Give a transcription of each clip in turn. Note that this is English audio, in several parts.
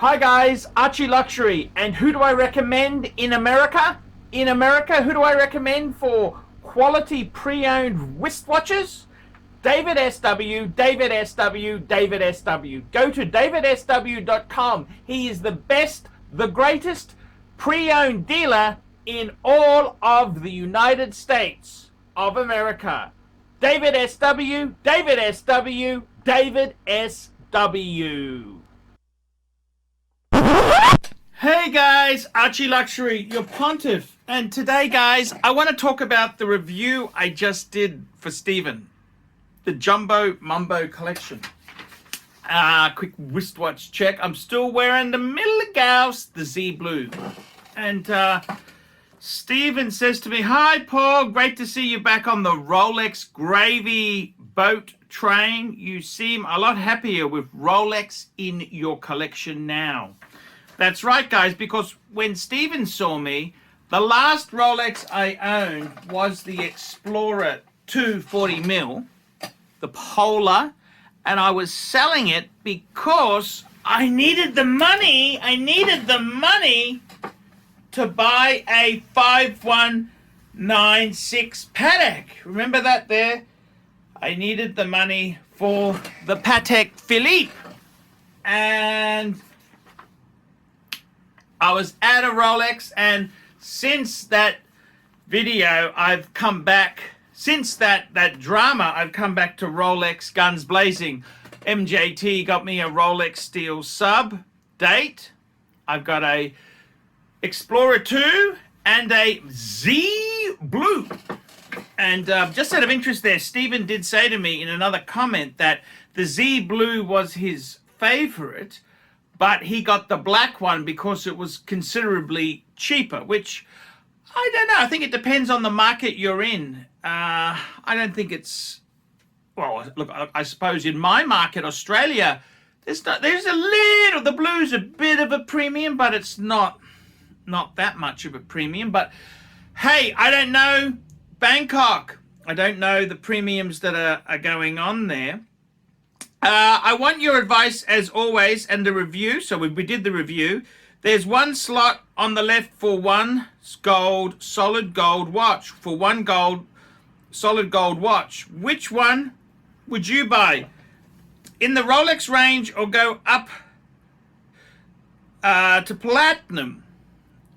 Hi guys, ArchieLuxury, and who do I recommend in America? In America, who do I recommend for quality pre-owned wristwatches? David SW, David SW, David SW. Go to davidsw.com. He is the best, the greatest pre-owned dealer in all of the United States of America. David SW, David SW, David SW. Hey guys, ArchieLuxury, your pontiff. And today guys, I want to talk about the review I just did for Stephen. The Jumbo Mumbo collection. Quick wristwatch check. I'm still wearing the Middle Gauss, the Z Blue. And Stephen says to me, "Hi Paul, great to see you back on the Rolex gravy boat train. You seem a lot happier with Rolex in your collection now." That's right, guys, because when Stephen saw me, the last Rolex I owned was the Explorer 240mm, the Polar, and I was selling it because I needed the money. I needed the money to buy a 5196 Patek. Remember that there? I needed the money for the Patek Philippe. And I was at a Rolex, and since that video, I've come back. Since that drama, I've come back to Rolex guns blazing. MJT got me a Rolex Steel Sub date. I've got a Explorer 2 and a Z Blue. And just out of interest there, Stephen did say to me in another comment that the Z Blue was his favorite, but he got the black one because it was considerably cheaper, which I don't know. I think it depends on the market you're in. I don't think it's, well, look, I suppose in my market, Australia, there's a little, the blue's a bit of a premium, but it's not that much of a premium. But hey, I don't know Bangkok. I don't know the premiums that are going on there. I want your advice as always and the review. So we did the review. There's one slot on the left for one gold, solid gold watch. For one gold, solid gold watch. Which one would you buy? In the Rolex range or go up to platinum?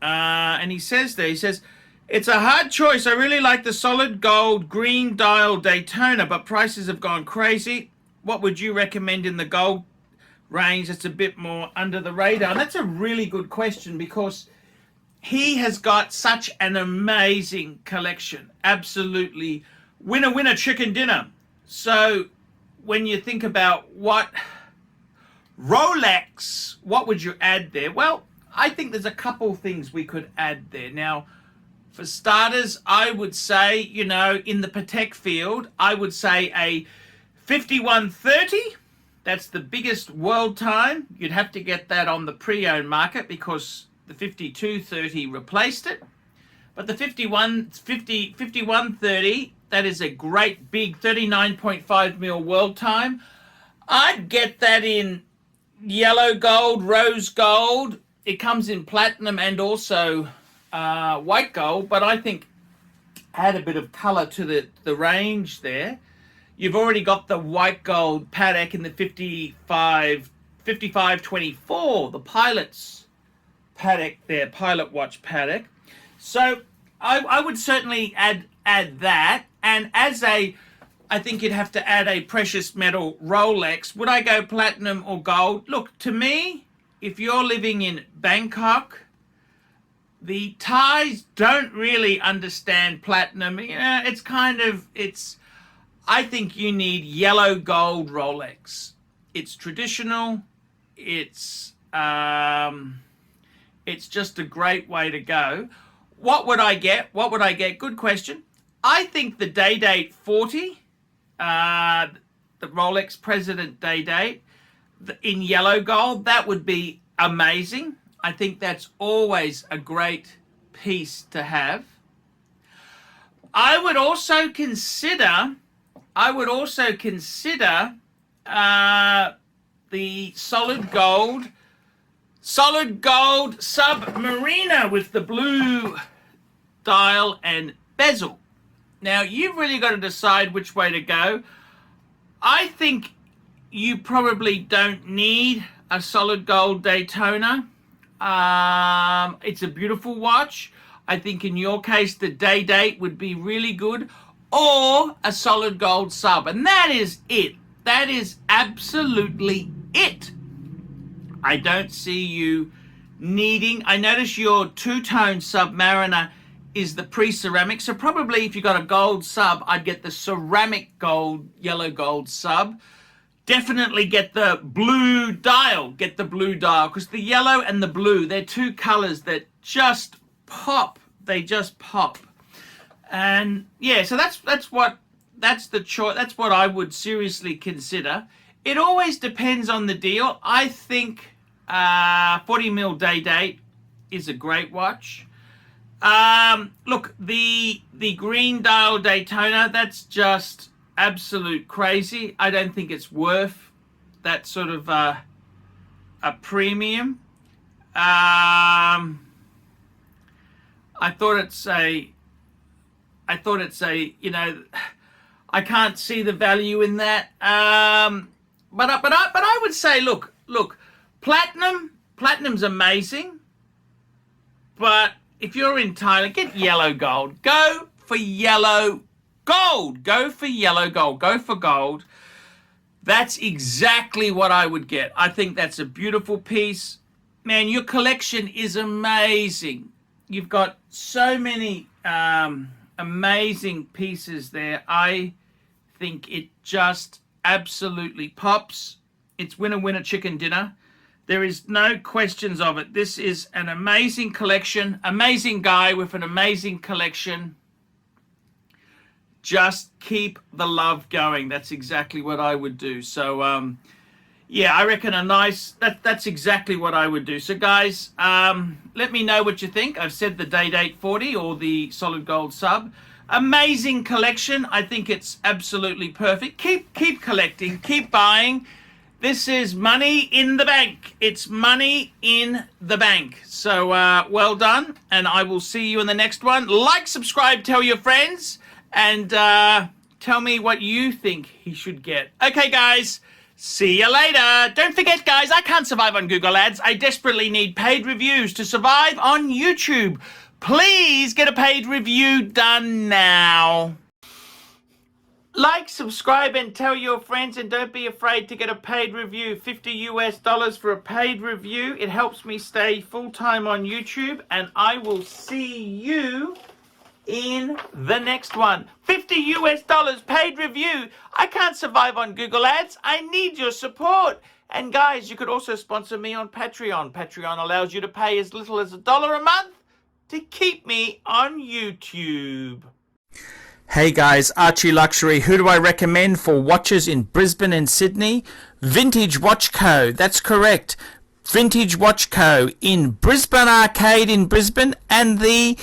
And he says there, he says, "It's a hard choice. I really like the solid gold green dial Daytona, but prices have gone crazy. What would you recommend in the gold range that's a bit more under the radar?" And that's a really good question because he has got such an amazing collection. Absolutely winner, winner, chicken dinner. So when you think about what Rolex, what would you add there? Well, I think there's a couple things we could add there. Now, for starters, I would say, you know, in the Patek field, I would say a 5130, that's the biggest world time. You'd have to get that on the pre-owned market because the 5230 replaced it. But the 5130, that is a great big 39.5mm world time. I'd get that in yellow gold, rose gold. It comes in platinum and also white gold, but I think add a bit of color to the range there. You've already got the white gold Patek in the 5524, the pilot's Patek there, pilot watch Patek. So I would certainly add that. And as I think you'd have to add a precious metal Rolex. Would I go platinum or gold? Look, to me, if you're living in Bangkok, the Thais don't really understand platinum. You know, I think you need yellow gold Rolex. It's traditional. It's just a great way to go. What would I get? What would I get? Good question. I think the Day Date 40, the Rolex President Day Date in yellow gold, that would be amazing. I think that's always a great piece to have. I would also consider the solid gold solid gold Submariner with the blue dial and bezel. Now, you've really got to decide which way to go. I think you probably don't need a solid gold Daytona. It's a beautiful watch. I think in your case, the day date would be really good, or a solid gold sub. And that is it. That is absolutely it. I don't see you needing. I notice your two-tone Submariner is the pre-ceramic. So probably if you got a gold sub, I'd get the ceramic gold, yellow gold sub. Definitely get the blue dial. Get the blue dial, because the yellow and the blue, they're two colors that just pop. They just pop. And yeah, so that's the choice. That's what I would seriously consider. It always depends on the deal. I think 40mm day date is a great watch. Look, the green dial Daytona, that's just absolute crazy. I don't think it's worth that sort of a premium. I thought it's a, you know, I can't see the value in that. But I would say, look, platinum's amazing. But if you're in Thailand, get yellow gold. Go for yellow gold. Go for yellow gold. Go for gold. That's exactly what I would get. I think that's a beautiful piece. Man, your collection is amazing. You've got so many amazing pieces there. I think it just absolutely pops. It's winner chicken dinner. There is no questions of it. This is an amazing collection. Amazing guy with an amazing collection. Just keep the love going. That's exactly what I would do. So yeah, I reckon that's exactly what I would do. So guys, let me know what you think. I've said the day date 40 or the solid gold sub. Amazing collection. I think it's absolutely perfect. Keep collecting, keep buying. This is money in the bank. It's money in the bank. So well done, and I will see you in the next one. Like, subscribe, tell your friends, and tell me what you think he should get. Okay, guys, see you later. Don't forget, guys, I can't survive on Google Ads. I desperately need paid reviews to survive on YouTube. Please get a paid review done now. Like, subscribe, and tell your friends, and don't be afraid to get a paid review. $50 for a paid review. It helps me stay full-time on YouTube, and I will see you in the next one. $50 paid review. I can't survive on Google Ads. I need your support. And guys, you could also sponsor me on Patreon. Patreon allows you to pay as little as $1 a month to keep me on YouTube. Hey guys, ArchieLuxury. Who do I recommend for watches in Brisbane and Sydney? Vintage Watch Co. That's correct. Vintage Watch Co. in Brisbane Arcade in Brisbane and the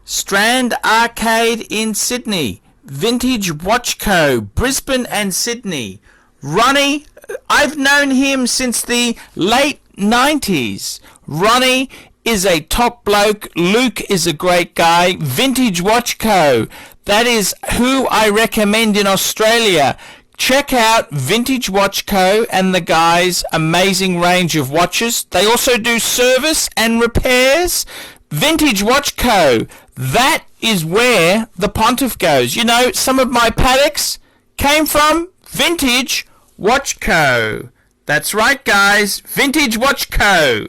Strand Arcade in Sydney. Vintage Watch Co. Brisbane and Sydney. Ronnie, I've known him since the late 90s. Ronnie is a top bloke. Luke is a great guy. Vintage Watch Co. That is who I recommend in Australia. Check out Vintage Watch Co. and the guys' amazing range of watches. They also do service and repairs. Vintage Watch Co. That is where the Pontiff goes. You know, some of my Pateks came from Vintage Watch Co. That's right, guys. Vintage Watch Co.